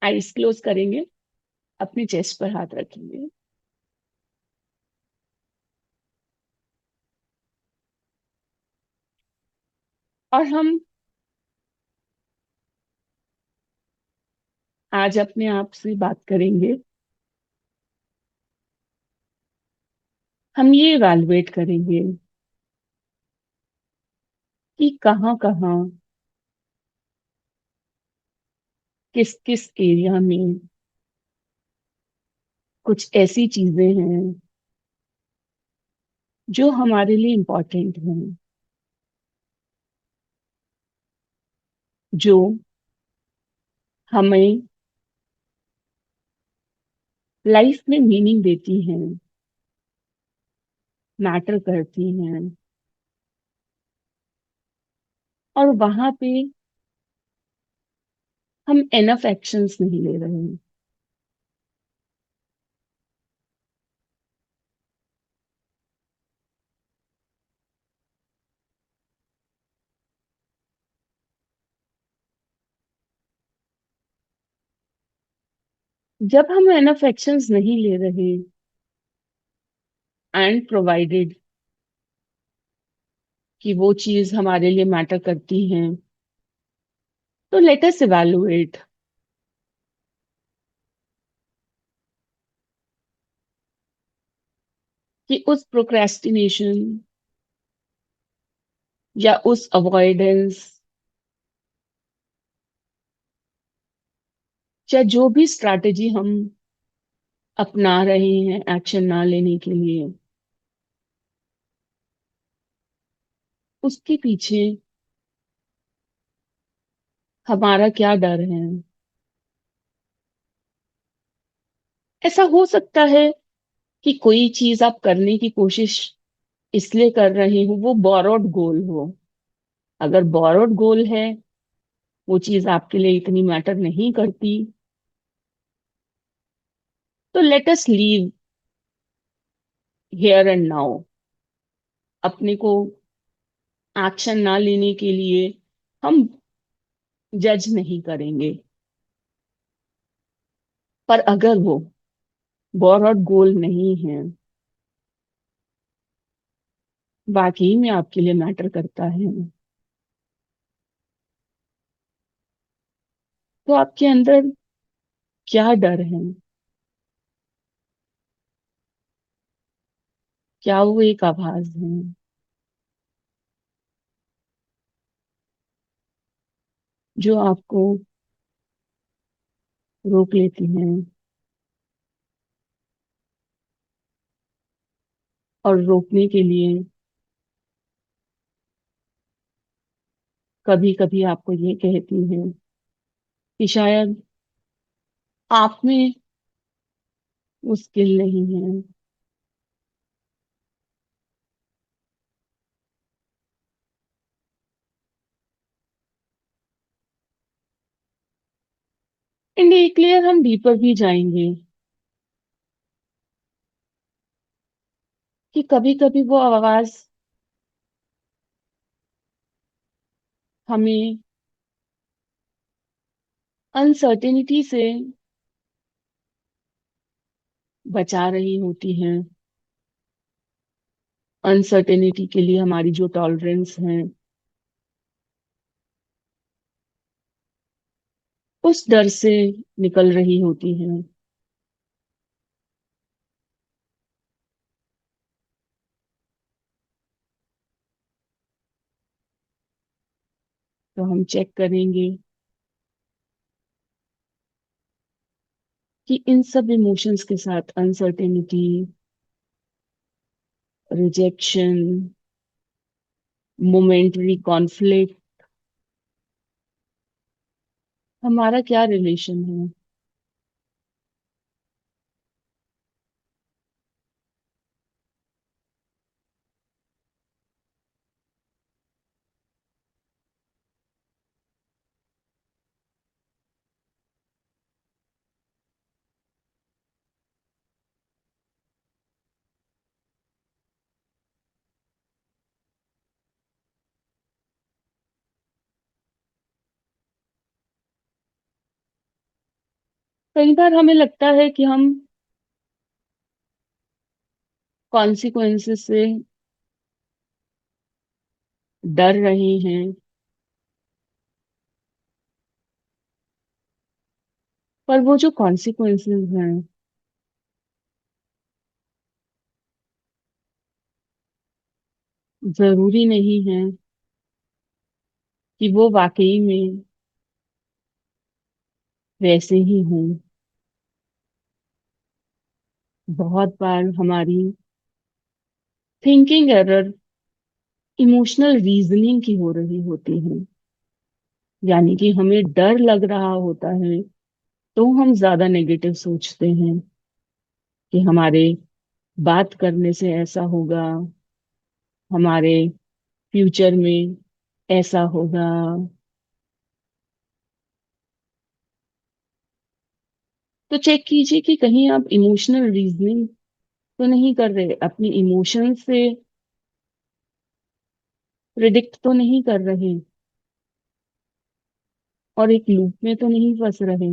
Eyes close करेंगे, अपने chest पर हाथ रखेंगे। और हम आज अपने आप से बात करेंगे। हम ये इवैल्यूएट करेंगे कि कहाँ कहाँ, किस किस एरिया में कुछ ऐसी चीजें हैं जो हमारे लिए इम्पोर्टेंट हैं, जो हमें लाइफ में मीनिंग देती हैं, मैटर करती हैं। और वहां पे हम एनफ एक्शंस नहीं ले रहे हैं। जब हम एनफ एक्शंस नहीं ले रहे एंड प्रोवाइडेड कि वो चीज हमारे लिए मैटर करती है, तो लेट अस इवैल्यूएट कि उस प्रोक्रेस्टिनेशन या उस अवॉइडेंस या जो भी स्ट्रैटेजी हम अपना रहे हैं एक्शन ना लेने के लिए, उसके पीछे हमारा क्या डर है। ऐसा हो सकता है कि कोई चीज आप करने की कोशिश इसलिए कर रहे हो वो बोरोड गोल हो। अगर बोरोड गोल है, वो चीज आपके लिए इतनी मैटर नहीं करती, तो let us leave here and now. अपने को एक्शन ना लेने के लिए हम जज नहीं करेंगे। पर अगर वो बोरोड गोल नहीं है, वाकई में आपके लिए मैटर करता है, तो आपके अंदर क्या डर है? क्या वो एक आवाज है जो आपको रोक लेती है? और रोकने के लिए कभी कभी आपको ये कहती है कि शायद आप में वो स्किल नहीं है। एंड एक लेयर हम डीपर भी जाएंगे कि कभी कभी वो आवाज हमें अनसर्टेनिटी से बचा रही होती है। अनसर्टेनिटी के लिए हमारी जो टॉलरेंस है, उस डर से निकल रही होती है। तो हम चेक करेंगे कि इन सब इमोशंस के साथ अनसर्टेनिटी, रिजेक्शन, मोमेंटरी कॉन्फ्लिक्ट, हमारा क्या रिलेशन है। कई बार हमें लगता है कि हम कॉन्सिक्वेंसेस से डर रहे हैं, पर वो जो कॉन्सिक्वेंसेस हैं, जरूरी नहीं है कि वो वाकई में वैसे ही हों। बहुत बार हमारी थिंकिंग एरर इमोशनल रीजनिंग की हो रही होती है। यानी कि हमें डर लग रहा होता है तो हम ज्यादा नेगेटिव सोचते हैं कि हमारे बात करने से ऐसा होगा, हमारे फ्यूचर में ऐसा होगा। तो चेक कीजिए कि कहीं आप इमोशनल रीजनिंग तो नहीं कर रहे, अपनी इमोशन से प्रिडिक्ट तो नहीं कर रहे, और एक लूप में तो नहीं फंस रहे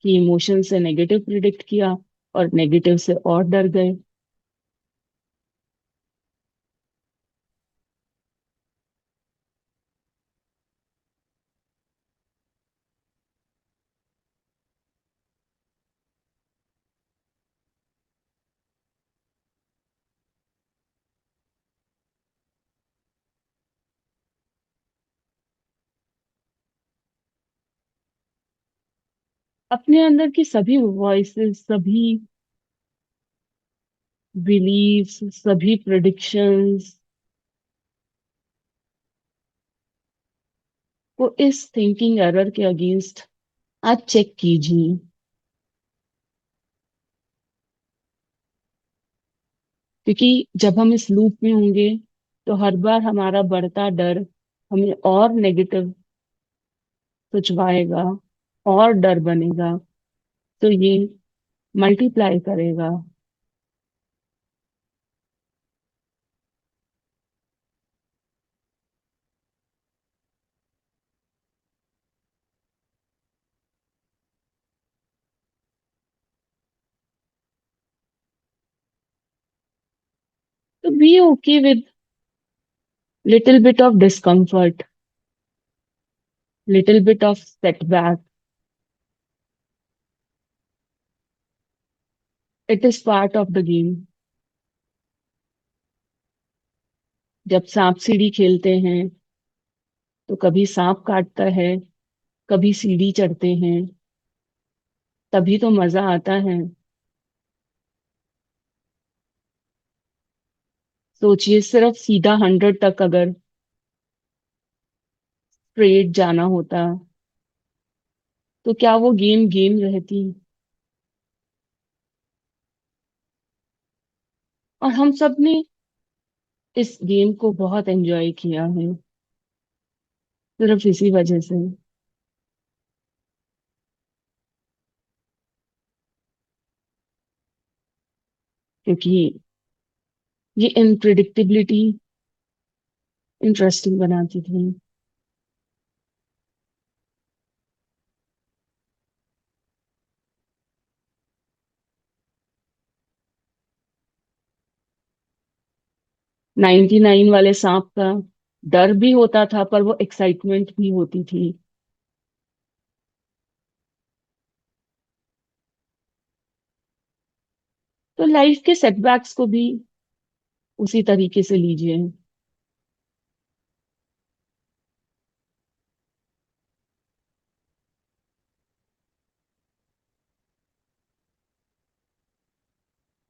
कि इमोशन से नेगेटिव प्रिडिक्ट किया और नेगेटिव से और डर गए। अपने अंदर की सभी वॉइसेस, सभी बिलीव्स, सभी प्रिडिक्शंस को इस थिंकिंग एरर के अगेंस्ट आज चेक कीजिए। क्योंकि जब हम इस लूप में होंगे तो हर बार हमारा बढ़ता डर हमें और नेगेटिव सोचवाएगा, और डर बनेगा, तो ये मल्टीप्लाई करेगा। तो be okay with little bit of discomfort, little bit of setback. It is part of the game. जब सांप सीढ़ी खेलते हैं तो कभी सांप काटता है, कभी सीढ़ी चढ़ते हैं, तभी तो मजा आता है। सोचिए, सिर्फ सीधा 100 तक अगर स्ट्रेट जाना होता तो क्या वो गेम गेम रहती। और हम सब ने इस गेम को बहुत एंजॉय किया है, सिर्फ इसी वजह से। क्योंकि ये इनप्रिडिक्टेबिलिटी इंटरेस्टिंग बनाती थी। 99 वाले सांप का डर भी होता था, पर वो एक्साइटमेंट भी होती थी। तो लाइफ के सेटबैक्स को भी उसी तरीके से लीजिए।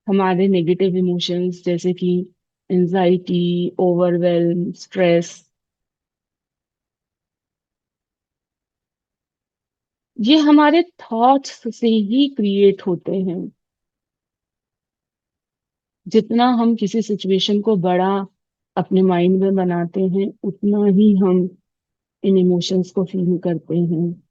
हमारे नेगेटिव इमोशंस जैसे कि एंजाइटी, ओवरवेल्म, स्ट्रेस, ये हमारे थॉट्स से ही क्रिएट होते हैं। जितना हम किसी सिचुएशन को बड़ा अपने माइंड में बनाते हैं, उतना ही हम इन इमोशंस को फील करते हैं।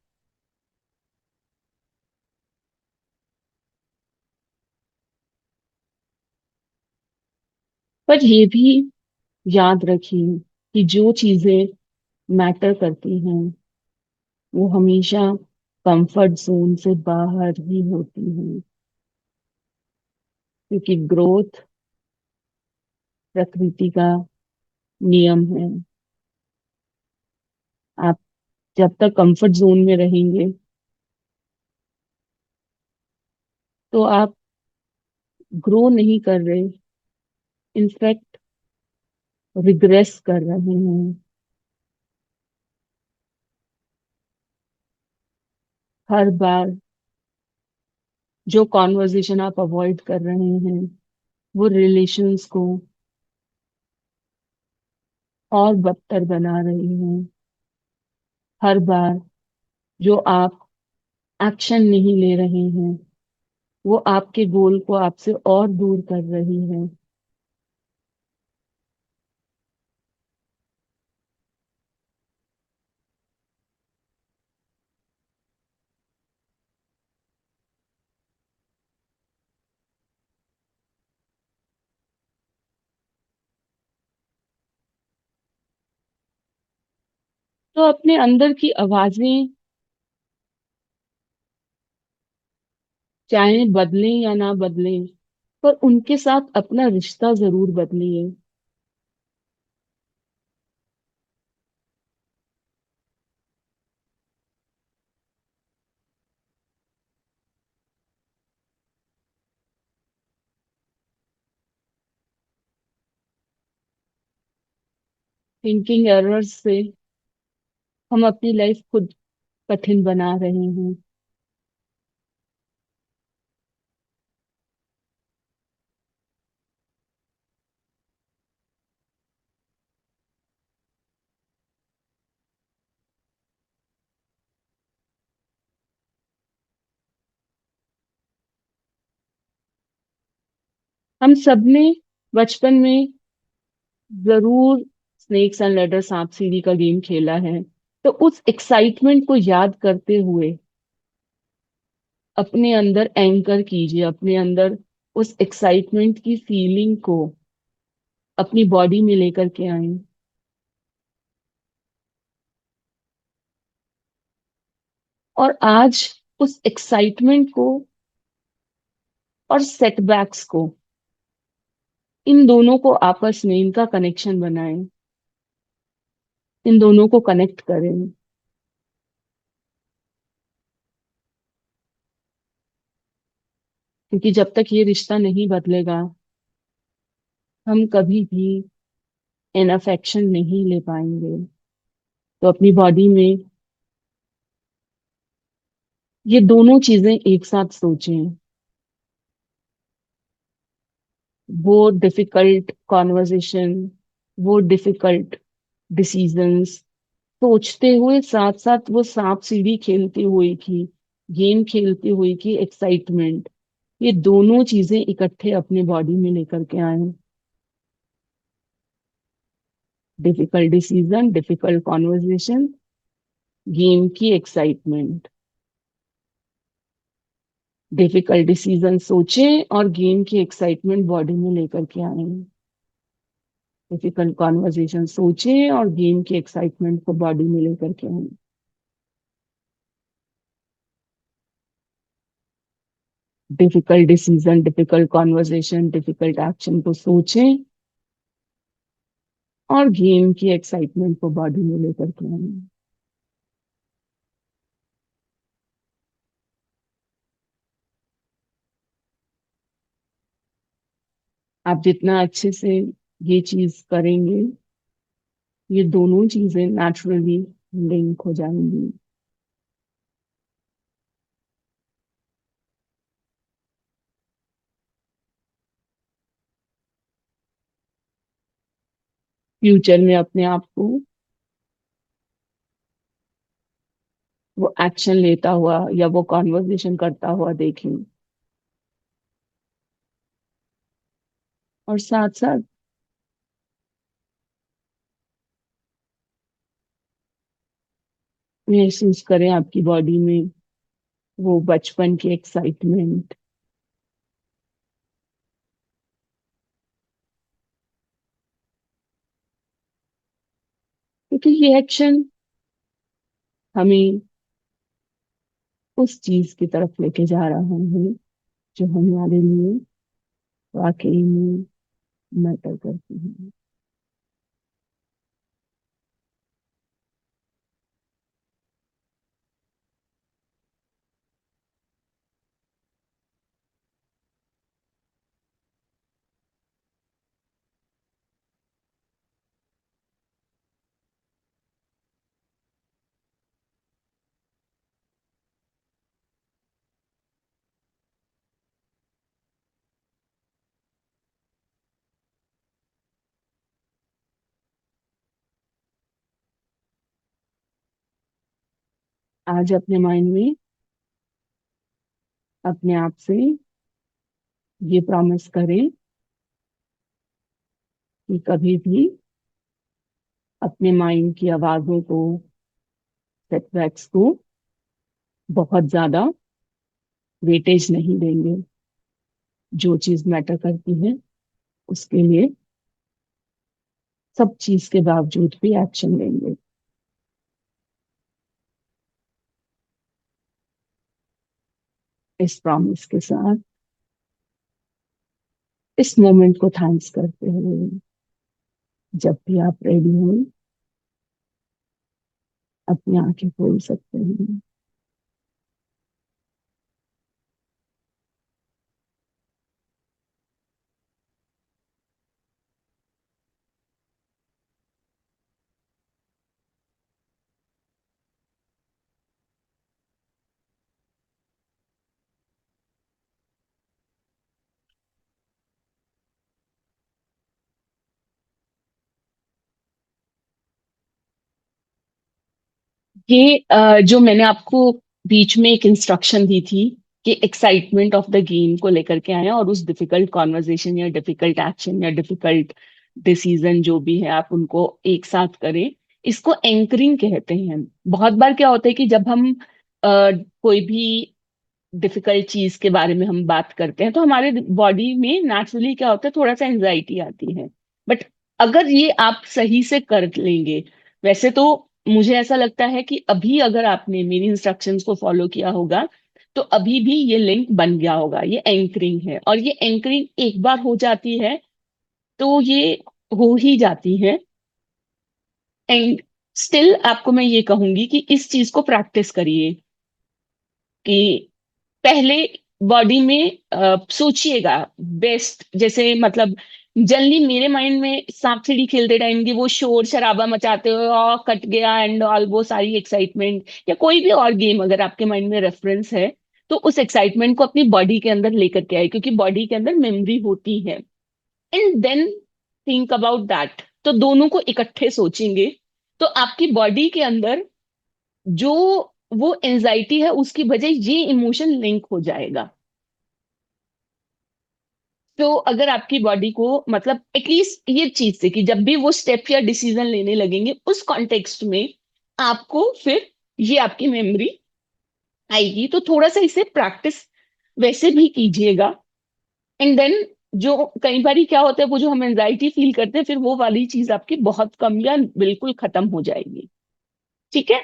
पर ये भी याद रखिए कि जो चीजें मैटर करती हैं वो हमेशा कंफर्ट जोन से बाहर ही होती हैं, क्योंकि ग्रोथ प्रकृति का नियम है। आप जब तक कंफर्ट जोन में रहेंगे तो आप ग्रो नहीं कर रहे, इनफैक्ट रिग्रेस कर रहे हैं। हर बार जो कॉन्वर्जेशन आप अवॉइड कर रहे हैं वो रिलेशंस को और बदतर बना रही हैं। हर बार जो आप एक्शन नहीं ले रहे हैं वो आपके गोल को आपसे और दूर कर रही है। तो अपने अंदर की आवाजें चाहे बदलें या ना बदलें, पर उनके साथ अपना रिश्ता जरूर बदलिए। थिंकिंग एरर्स से हम अपनी लाइफ खुद कठिन बना रहे हैं। हम सबने बचपन में जरूर स्नेक्स एंड लैडर, सांप सीढ़ी का गेम खेला है। तो उस एक्साइटमेंट को याद करते हुए अपने अंदर एंकर कीजिए, अपने अंदर उस एक्साइटमेंट की फीलिंग को अपनी बॉडी में लेकर के आए। और आज उस एक्साइटमेंट को और सेटबैक्स को, इन दोनों को आपस में इनका कनेक्शन बनाएं, इन दोनों को कनेक्ट करें। क्योंकि जब तक ये रिश्ता नहीं बदलेगा हम कभी भी इनफ एक्शन नहीं ले पाएंगे। तो अपनी बॉडी में ये दोनों चीजें एक साथ सोचें। वो डिफिकल्ट कॉन्वर्जेशन, वो डिफिकल्ट डिसीजंस सोचते हुए साथ साथ वो सांप सीढ़ी खेलते हुए की, गेम खेलते हुए की एक्साइटमेंट, ये दोनों चीजें इकट्ठे अपने बॉडी में लेकर के आए। Difficult decision, difficult conversation, game की एक्साइटमेंट। डिफिकल्ट डिसीजन सोचें और गेम की एक्साइटमेंट बॉडी में लेकर के आए। डिफिकल्ट कॉन्वर्जेशन सोचें और गेम की एक्साइटमेंट को बॉडी में लेकर के आए। Difficult decision, difficult conversation, difficult action को सोचें और गेम की एक्साइटमेंट को बॉडी में लेकर के आए। आप जितना अच्छे से ये चीज करेंगे, ये दोनों चीजें नेचुरली लिंक हो जाएंगी। फ्यूचर में अपने आप को वो एक्शन लेता हुआ या वो कॉन्वर्सेशन करता हुआ देखें। और साथ साथ महसूस करें आपकी बॉडी में वो बचपन की एक्साइटमेंट। क्योंकि ये एक्शन हमें उस चीज की तरफ लेके जा रहा हूँ जो हमारे लिए वाकई में मैटर करती है। आज अपने माइंड में अपने आप से ये प्रॉमिस करें कि कभी भी अपने माइंड की आवाजों को, सेटबैक्स को बहुत ज्यादा वेटेज नहीं देंगे। जो चीज मैटर करती है उसके लिए सब चीज के बावजूद भी एक्शन लेंगे। इस प्रॉमिस के साथ इस मोमेंट को थैंक्स करते हुए जब भी आप रेडी हो अपनी आंखें खोल सकते हैं। ये जो मैंने आपको बीच में एक इंस्ट्रक्शन दी थी कि एक्साइटमेंट ऑफ द गेम को लेकर के आए और उस डिफिकल्ट कॉन्वर्जेशन या डिफिकल्ट एक्शन या डिफिकल्ट डिसीजन जो भी है आप उनको एक साथ करें। इसको एंकरिंग कहते हैं। बहुत बार क्या होता है कि जब हम कोई भी डिफिकल्ट चीज के बारे में हम बात करते हैं तो हमारे बॉडी में नेचुरली क्या होता है, थोड़ा सा एंजाइटी आती है। बट अगर ये आप सही से कर लेंगे, वैसे तो मुझे ऐसा लगता है कि अभी अगर आपने मेरी इंस्ट्रक्शंस को फॉलो किया होगा तो अभी भी ये लिंक बन गया होगा। ये एंकरिंग है और ये एंकरिंग एक बार हो जाती है तो ये हो ही जाती है। एंड स्टिल आपको मैं ये कहूंगी कि इस चीज को प्रैक्टिस करिए कि पहले बॉडी में सोचिएगा बेस्ट, जैसे मतलब जनरली मेरे माइंड में सांप सीढ़ी खेलते टाइम की वो शोर शराबा मचाते हुए और कट गया एंड ऑल वो सारी एक्साइटमेंट, या कोई भी और गेम अगर आपके माइंड में रेफरेंस है तो उस एक्साइटमेंट को अपनी बॉडी के अंदर लेकर के आए, क्योंकि बॉडी के अंदर मेमोरी होती है। And then think about that. तो दोनों को इकट्ठे सोचेंगे तो आपकी बॉडी के अंदर जो वो एंजाइटी है उसकी बजाय ये इमोशन लिंक हो जाएगा। तो अगर आपकी बॉडी को मतलब एटलीस्ट ये चीज से कि जब भी वो स्टेप या डिसीजन लेने लगेंगे उस कॉन्टेक्स्ट में आपको फिर ये आपकी मेमोरी आएगी, तो थोड़ा सा इसे प्रैक्टिस वैसे भी कीजिएगा। एंड देन जो कई बार क्या होता है वो जो हम एंजाइटी फील करते हैं फिर वो वाली चीज आपकी बहुत कम या बिल्कुल खत्म हो जाएगी। ठीक है।